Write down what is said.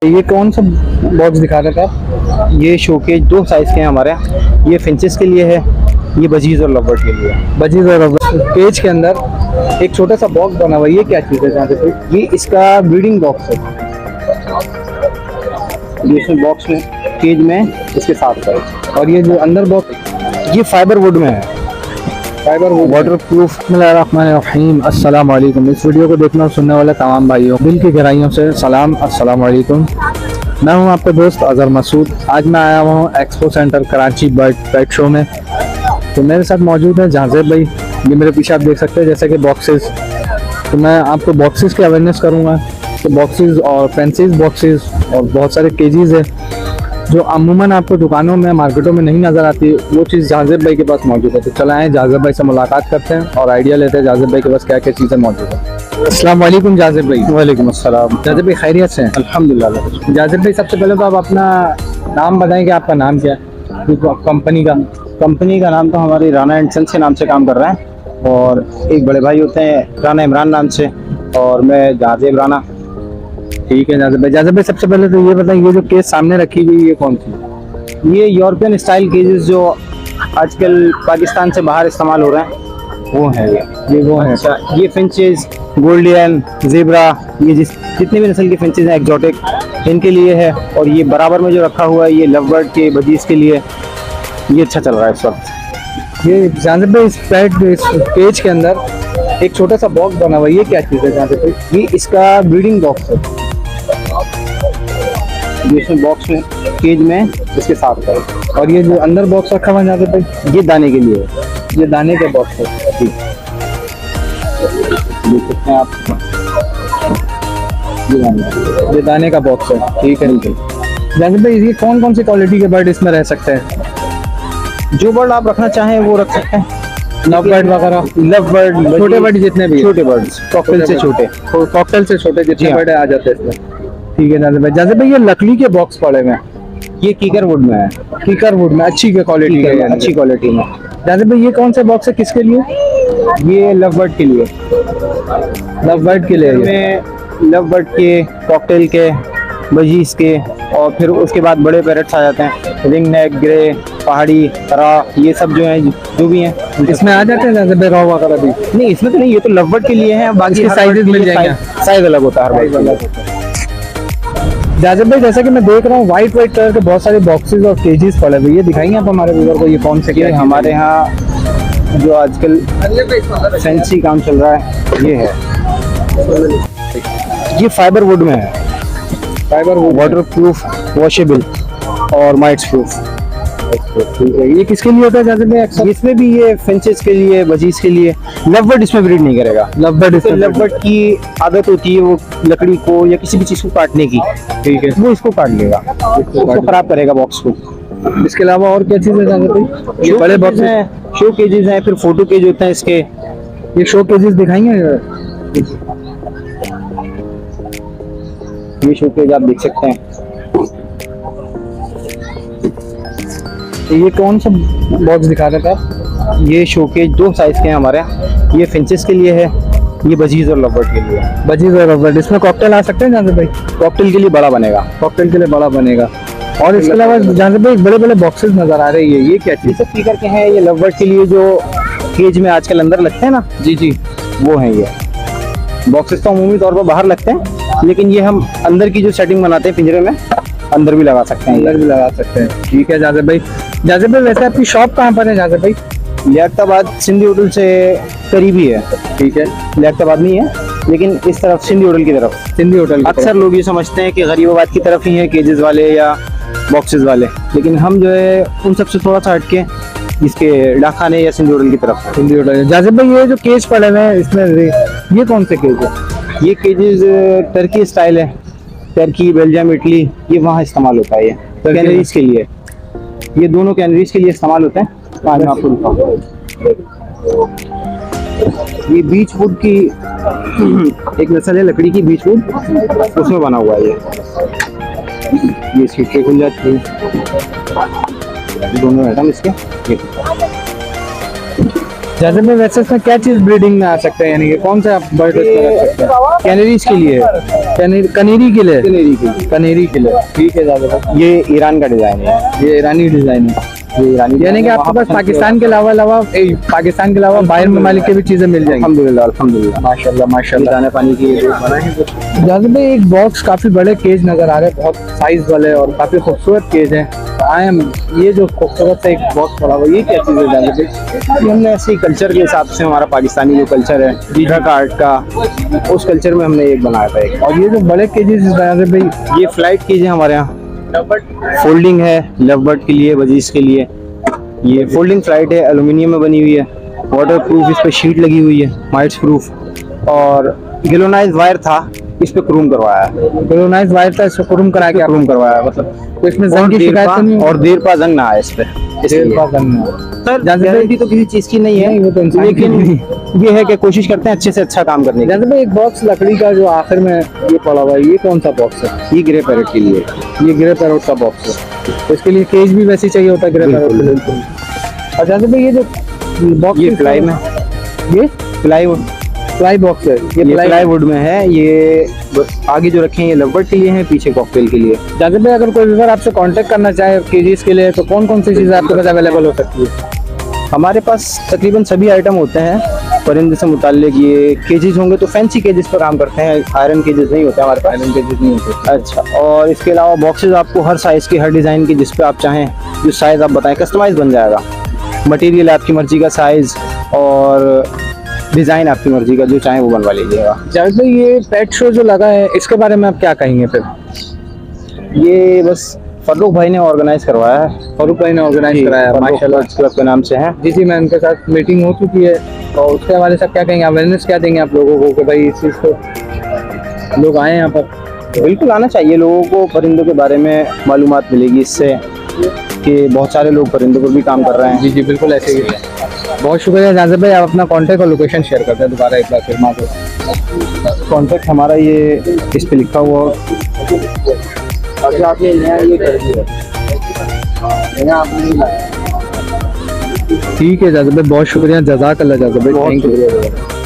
ये कौन सा बॉक्स दिखा रहे थे आप? ये शोकेज दो साइज के हैं हमारे यहाँ। ये फिंचेस के लिए है, ये बजीज और लवर्ड के लिए है। बजीज और रबर केज के अंदर एक छोटा सा बॉक्स बना हुआ है, ये क्या चीज़ है जहाँ पे? ये इसका ब्रीडिंग बॉक्स है। ये इसमें बॉक्स में केज में इसके साथ है। और ये जो अंदर बॉक्स ये फाइबर वुड में है, फाइबर वाटर प्रूफ। बिस्मिल्लाहिर्रहमानिर्रहीम, अस्सलाम वालेकुम। इस वीडियो को देखने और सुनने वाले तमाम भाइयों दिल की गहराइयों से सलाम, अस्सलाम वालेकुम। मैं हूं आपका दोस्त अजहर मसूद। आज मैं आया हुआ हूं expo centre Karachi bird pet show में। तो मेरे साथ मौजूद है जाज़ेब भाई। ये मेरे पीछे आप देख सकते हैं जैसे कि बॉक्सेस। तो मैं आपको बॉक्सेस की अवेयरनेस करूँगा। तो बॉक्सेस और फैंसीज बॉक्सेस और बहुत सारे केजीज़ है जो अमूमन आपको दुकानों में मार्केटों में नहीं नज़र आती, वो चीज़ जाज़ेब भाई के पास मौजूद है। तो चला आए जाज़ेब भाई से मुलाकात करते हैं और आइडिया लेते हैं जाज़ेब भाई के पास क्या क्या चीज़ें मौजूद है। अस्सलाम वालेकुम जाज़ेब भाई। वालेकुम अस्सलाम। जाज़ेब भाई खैरियत से हैं? अल्हम्दुलिल्लाह। जाज़ेब भाई सबसे पहले तो आप अपना नाम बताएं कि आपका नाम क्या है, कंपनी का नाम तो हमारी राना एंड सन्स के नाम से काम कर रहा है, और एक बड़े भाई होते हैं राना इमरान नाम से, और मैं जाज़ेब राना। ठीक है जाज़ेब भाई। जाज़ेब भाई सबसे पहले तो ये बताएं, ये जो केस सामने रखी हुई ये कौन सी? ये यूरोपियन स्टाइल केजेस जो आजकल पाकिस्तान से बाहर इस्तेमाल हो रहे हैं वो है। ये वो है। अच्छा, ये फिंचेस, गोल्डियन, ज़ेब्रा, ये जितने भी नस्ल के फिंचेस हैं एक्जॉटिक, इनके लिए है। और ये बराबर में जो रखा हुआ है ये लवबर्ड के, बजीज के लिए ये अच्छा चल रहा है इस वक्त। ये जाज़ेब भाई इस केज के अंदर एक छोटा सा बॉक्स बना हुआ है, ये क्या चीज़ है जाज़ेब भाई? ये इसका ब्रीडिंग बॉक्स है। ये इसमें बॉक्स में केज में इसके साथ है। और ये जो अंदर बॉक्स रखा हुआ है जाज़ेब भाई, ये दाने के लिए है। ये दाने का बॉक्स है। ठीक, देख सकते हैं आप, ये दाने का बॉक्स है। ठीक है जाज़ेब भाई, ये कौन कौन सी क्वालिटी के बर्ड इसमें रह सकते हैं? जो बर्ड आप रखना चाहें वो रख सकते हैं। लव बर्ड वगैरह, लव बर्ड, छोटे बर्ड जितने भी, छोटे बर्ड्स, कॉकटेल से छोटे, कॉकटेल से छोटे जितने जी हाँ। बर्ड आ जाते हैं इसमें। ठीक है जाज़ेब भाई। जाज़ेब भाई ये लकड़ी के बॉक्स पड़े हुए हैं, ये कीकर वुड में है। कीकर वुड में अच्छी क्वालिटी के, अच्छी क्वालिटी में। जाज़ेब भाई ये कौन से बॉक्स है, किसके लिए? ये लव बर्ड के लिए, लव बर्ड के लिए। इसमें लव बर्ड के, कॉकटेल के, बजीज के, और फिर उसके बाद बड़े पैरट्स आ जाते हैं, रिंग नेक, ग्रे, पहाड़ी, रा, ये सब जो हैं, जो भी हैं इसमें आ जाते हैं जाज़ेब भाई रॉ वगैरह भी? नहीं, इसमें तो नहीं, ये तो लव बर्ड के लिए है। बाकी इसके साइजेस मिल जाएंगे? साइज अलग होता है हर बर्ड का। जाज़ेब भाई जैसा कि मैं देख रहा हूँ व्हाइट कलर के बहुत सारे बॉक्सेस और केजेस पड़े हुए, ये दिखाएंगे आप हमारे व्यूअर को ये कौन से? ये हमारे यहाँ जो आजकल फैंसी काम चल रहा है ये है। ये फाइबर वुड में है, फाइबर वो वाटर प्रूफ, वॉशेबल और माइट्स प्रूफ। ठीक है। ये किसके लिए होता है जाज़ेब भाई अक्सर? इसमें भी ये फिंचेस के लिए, बजीज के लिए। लवबर्ड इसमें ब्रीड नहीं करेगा। लवबर्ड तो लवबर्ड की आदत होती है वो लकड़ी को या किसी भी चीज को काटने की, ठीक है, वो इसको काट लेगा, उसको खराब करेगा बॉक्स को। इसके अलावा और क्या चीज़ है जाज़ेब भाई? ये बड़े बॉक्स हैं, शो केजेस हैं, फिर फोटो केज होते हैं इसके। ये शो केजेस दिखाएंगे? ये शो केज आप देख सकते हैं। ये कौन सा बॉक्स दिखा रहे थे आप? ये शो केज दो साइज के हैं हमारे यहाँ। ये फिंचेस के लिए है, ये बजीज और लवबर्ड के लिए। बजीज और रबर। इसमें कॉकटेल आ सकते हैं जाज़ेब भाई? कॉकटेल के लिए बड़ा बनेगा। कॉकटेल के लिए बड़ा बनेगा। और इसके अलावा जाज़ेब भाई बड़े बड़े बॉक्सेस नजर आ रहे हैं, ये क्या ये चीज़? सब कीकर के हैं। ये लवबर्ड के लिए जो केज में आजकल अंदर लगते हैं ना, जी जी, वो है। ये बॉक्सेस तो अमूमी तौर पर बाहर लगते हैं, लेकिन ये हम अंदर की जो सेटिंग बनाते हैं पिंजरे में, अंदर भी लगा सकते हैं। अंदर भी लगा सकते हैं। ठीक है जाज़ेब भाई। जाज़ेब भाई वैसे आपकी शॉप कहाँ पर है जाज़ेब भाई? लियाकताबाद सिंधी होटल से करीबी है। ठीक है, लियाकताबाद नहीं है, लेकिन इस तरफ सिंधी होटल की तरफ। सिंधी होटल। अक्सर लोग ये समझते हैं कि गरीबाबाद की तरफ ही है केजेस वाले या बॉक्सेस वाले, लेकिन हम जो है उन सबसे थोड़ा सा हटके इसके डाकखाने या सिंधी होटल की तरफ। सिंधी होटल। जाज़ेब भाई ये जो केज पड़े हुए हैं इसमें ये कौन से केज है? ये केजेस टर्की स्टाइल है। टर्की, बेल्जियम, इटली, ये वहाँ इस्तेमाल होता है। ये कैनरीज के लिए, ये दोनों कैनरीज के लिए इस्तेमाल होते हैं। आज मैं आपको दिखाऊं। ये बीच वुड की एक नस्ल है, लकड़ी की बीच वुड, उसमें बना हुआ है ये सीटें खुल जाती है दोनों आइटम इसके। जैसे में वैसे इसमें क्या चीज ब्रीडिंग में आ सकते हैं, यानी कि कौन सा आप बर्ड इसमें रख सकते हैं? कैनरीज के लिए, कनेरी के लिए, कनेरी के लिए। कनेरी के लिए, ठीक है ज़्यादा। ये ईरान का डिजाइन है, ये ईरानी डिजाइन है, ये ईरानी यानी कि आपके पास पाकिस्तान के अलावा पाकिस्तान के अलावा बाहर ममालिक की भी चीजें मिल जाएंगी। अल्हम्दुलिल्लाह अल्हम्दुलिल्लाह। माशाल्लाह माशाल्लाह। दाना पानी की ये बना है। जाज़िब भाई एक बॉक्स काफी बड़े केज नजर आ रहे हैं, बहुत साइज वाले और काफी खूबसूरत केज हैं। आई एम ये जो खूबसूरत सा एक बॉक्स पड़ा हुआ है, ये क्या चीज़ है जाज़िब भाई? ये हमने ऐसे ही कल्चर के हिसाब से, हमारा पाकिस्तानी जो कल्चर है ट्रक आर्ट का, उस कल्चर में हमने एक बनाया था एक। और ये जो बड़े केजेस जाज़िब भाई, ये फ्लाइट केज है हमारे यहाँ, फोल्डिंग है लव बर्ड के लिए, वजीज के लिए। ये फोल्डिंग फ्लाइट है, एल्यूमिनियम में बनी हुई है, वाटर प्रूफ, इस पे शीट लगी हुई है माइट्स प्रूफ, और गैल्वेनाइज्ड वायर था, इस पे क्रूम करवाया है। गैल्वेनाइज्ड वायर था, इसको क्रूम करा के क्रूम करवाया, मतलब कोई इसमें जंग की शिकायत तो नहीं और देर पा जंग ना आए इस पे। देर पा जंग ना आए। सर गारंटी तो किसी चीज की नहीं है, नहीं, वो तो इंसान की लेकिन नहीं। ये है कि कोशिश करते हैं अच्छे से अच्छा काम करने की। जैसे भाई एक बॉक्स लकड़ी का जो आखिर में ये पड़ा हुआ है, ये कौन सा बॉक्स है? ये ग्रे पैरेट के लिए, ये ग्रे पैरोट का बॉक्स है, तो इसके लिए केज भी वैसे ही चाहिए होता है ग्रे पैरोट के लिए। और जैसे भाई ये जो बॉक्स, ये प्लाई में, ये प्लाईवुड, प्लाई बॉक्स है, ये प्लाईवुड में है। ये आगे जो रखे हैं ये लवबर्ड के लिए हैं, पीछे कॉकटेल के लिए। जैसे भाई अगर कोई व्यूअर आपसे कांटेक्ट करना चाहे केजीज के लिए, तो कौन कौन सी चीज़ें आपके पास अवेलेबल हो सकती है? हमारे पास तकरीबन सभी आइटम होते हैं परिंदे से मुताल्लिक। ये केजेस होंगे तो फैंसी केजेस पर काम करते हैं, आयरन केजेस नहीं होते हमारे पास। आयरन केजेस नहीं होते। अच्छा, और इसके अलावा बॉक्सेस आपको हर साइज़ के, हर डिज़ाइन के, जिस पे आप चाहें, जो साइज़ आप बताएं, कस्टमाइज बन जाएगा। मटेरियल आपकी मर्जी का, साइज़ और डिज़ाइन आपकी मर्जी का, जो चाहें वो बनवा लीजिएगा। जावेद भाई ये पेट शो जो लगा है, इसके बारे में आप क्या कहेंगे फिर? ये बस फर्रुख भाई ने ऑर्गेनाइज करवाया है। फरूक भाई ने ऑर्गेनाइज कराया, माशाल्लाह। क्लब के नाम से है। जी मैं उनके साथ मीटिंग हो चुकी है, और उसके हवाले से आप क्या कहेंगे, अवेयरनेस क्या देंगे आप लोगों को कि भाई इस चीज़ को लोग आए यहाँ पर? बिल्कुल आना चाहिए लोगों को, परिंदों के बारे में मालूमात मिलेगी इससे, कि बहुत सारे लोग परिंदों पर भी काम कर रहे हैं। जी बिल्कुल ऐसे ही है। बहुत शुक्रिया जाज़िब भाई, आप अपना कॉन्टैक्ट और लोकेशन शेयर करते हैं दोबारा एक बार फिर माँ को। कॉन्टैक्ट हमारा ये इस पे लिखा हुआ, आपने ये कर दिया। ठीक है जाज़िब भाई, बहुत शुक्रिया, जज़ाकल्लाह जाज़िब भाई, थैंक यू।